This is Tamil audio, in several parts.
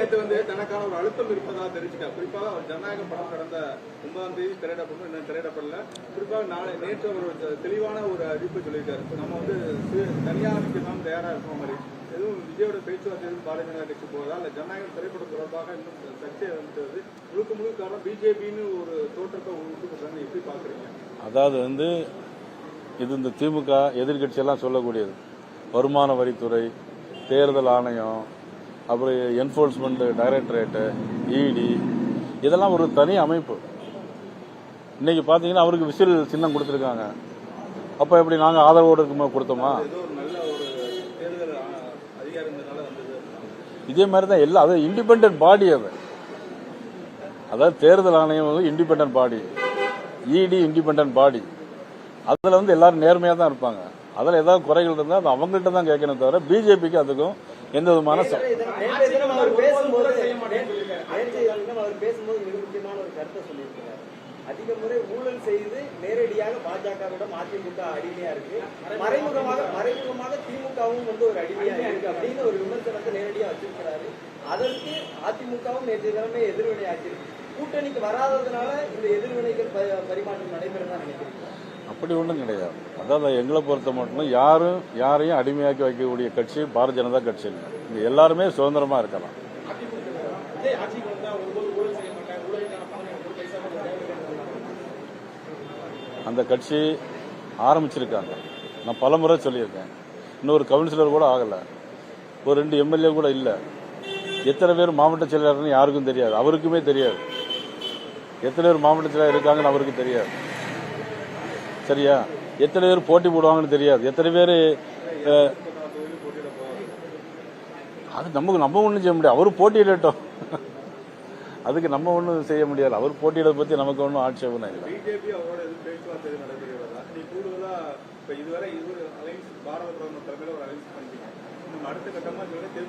நேற்று தனக்கான ஒரு அழுத்தம் இருப்பதாக தெரிவிச்சுட்டார். குறிப்பாக அவர் ஜனநாயகம் படம் கடந்த 9ஆம் தேதி திரையிடப்படும், இன்னும் திரையிடப்படல. குறிப்பாக நேற்று ஒரு தெளிவான ஒரு அறிவிப்பு சொல்லியிருக்காரு. நம்ம தனியாக நிற்கலாம் தயாரா இருக்கிற மாதிரி. எதுவும் விஜயோட பேச்சுவார்த்தை எதுவும் பாரதிய ஜனதா கட்சி போதா இல்ல ஜனநாயகம் திரைப்படம் தொடர்பாக இன்னும் சர்ச்சை வந்துட்டு முழுக்க காரணம் பிஜேபின்னு ஒரு தோற்றத்தை உருவாக்குறாங்க. எப்படி பாக்குறீங்க? அதாவது இது இந்த திமுக எதிர்கட்சியெல்லாம் சொல்லக்கூடியது. வருமான வரித்துறை, தேர்தல் ஆணையம், அப்புறம் என்ஃபோர்ஸ்மெண்ட் டைரக்டரேட்டு, இடி, இதெல்லாம் ஒரு தனி அமைப்பு. இன்னைக்கு பாத்தீங்கன்னா அவருக்கு விசில் சின்னம் கொடுத்துருக்காங்க. அப்ப எப்படி நாங்க ஆதரவோடு கொடுத்தோமா? இதே மாதிரி தான் எல்லாம். அதாவது இண்டிபெண்டன்ட் பாடி. அதாவது தேர்தல் ஆணையம் இண்டிபெண்டன்ட் பாடி, இடி இண்டிபெண்டன்ட் பாடி. அதுல எல்லாரும் நேர்மையா தான் இருப்பாங்க. அதுல ஏதாவது குறைகள் இருந்தா அது அவங்கள்ட்ட தான் கேட்கணும் தவிர பிஜேபிக்கு அதுக்கும் எந்த விதமான அதிக முறை ஊழல் செய்து நேரடியாக பாஜகவிடம் அதிமுக அடிமையா இருக்கு, மறைமுகமாக திமுகவும் ஒரு அடிமையா இருக்கு அப்படின்னு ஒரு விமர்சனத்தை நேரடியா வச்சிருக்கிறாரு. அதற்கு அதிமுகவும் நேற்று தினமே எதிர்வினை ஆக்கிருக்கு. கூட்டணிக்கு வராததுனால இந்த எதிர்வினைகள் பரிமாற்றம் நடைபெறதான் நினைக்கிறீங்க? அப்படி ஒன்றும் கிடையாது. அதாவது எங்களை பொறுத்த மட்டும் யாரையும் அடிமையாக்கி வைக்கக்கூடிய கட்சி பாரதிய ஜனதா கட்சி இல்லை. இங்க எல்லாருமே சுதந்திரமா இருக்கலாம். அந்த கட்சி ஆரம்பிச்சிருக்காங்க. நான் பலமுறை சொல்லியிருக்கேன். இன்னொரு கவுன்சிலர் கூட ஆகல, ஒரு 2 எம்எல்ஏ கூட இல்ல. எத்தனை பேர் மாவட்ட செயலாளர்னு யாருக்கும் தெரியாது, அவருக்குமே தெரியாது. எத்தனை பேர் மாவட்ட செயலாளர் இருக்காங்கன்னு அவருக்கு தெரியாது. சரியா? எத்தனை பேர் போட்டி போடுவாங்கன்னு தெரியாது. எத்தனை பேர் அது நம்ம ஒன்றும் செய்ய முடியாது. அவரு போட்டியிடட்டும், அதுக்கு நம்ம ஒன்றும் செய்ய முடியாது. அவர் போட்டியிட பத்தி நமக்கு ஒன்றும் ஆட்சேபனை இல்லை. பிஜேபி அவரோட பேச்சுவார்த்தை நடைபெறுவதா? நீ கூடுதலா இப்ப இதுவரை ஒரு அலைன்ஸ் பாரத பிரதமர் தலைமையில ஒரு அலைன்ஸ் பண்ணிட்டீங்க. அடுத்த கட்டமா தேர்தல்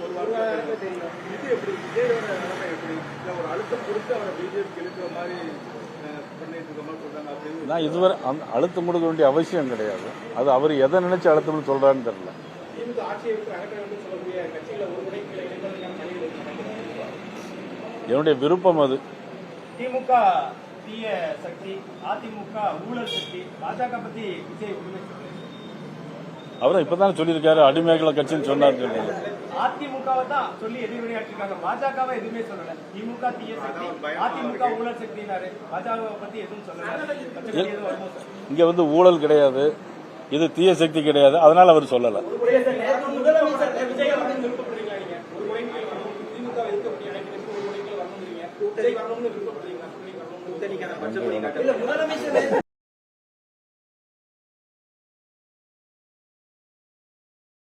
ஒரு வாரம் தெரியும். இது எப்படி விஜயோட நிலைமை எப்படி? இல்ல ஒரு அழுத்தம் கொடுத்து அவரை பிஜேபி எழுப்புற மாதிரி பண்ணிட்டு இருக்க மாதிரி சொல்றாங்க அப்படின்னு. நான் இதுவரை அழுத்தம் கொடுக்க வேண்டிய அவசியம் கிடையாது. அது அவர் எதை நினைச்சு அழுத்தம்னு சொல்றாருன்னு தெரியல. திமுக ஆட்சியை விட்டு அகற்ற வேண்டும் சொல்லக்கூடிய கட்சிகளை ஒரு முறை என்னுடைய விருப்பம் அது. திமுக தீய சக்தி, அதிமுக ஊழல் சக்தி, பாஜக பத்தி விஜய் அவரும் இப்பதானே சொல்லியிருக்காரு அடிமைகளை கட்சின்னு சொன்னாரு. அதிமுகவை தான் சொல்லி எதிர்வினையாற்றிருக்காங்க, பாஜகவை எதுவுமே சொல்லல. திமுக தீய சக்தி, அதிமுக ஊழல் சக்தினாரு, பாஜகவை பத்தி எதுவும் சொல்லல. இங்க ஊழல் கிடையாது, இது தீய சக்தி கிடையாது, அதனால அவர் சொல்லல. முதலமைச்சர் விஜய் திமுக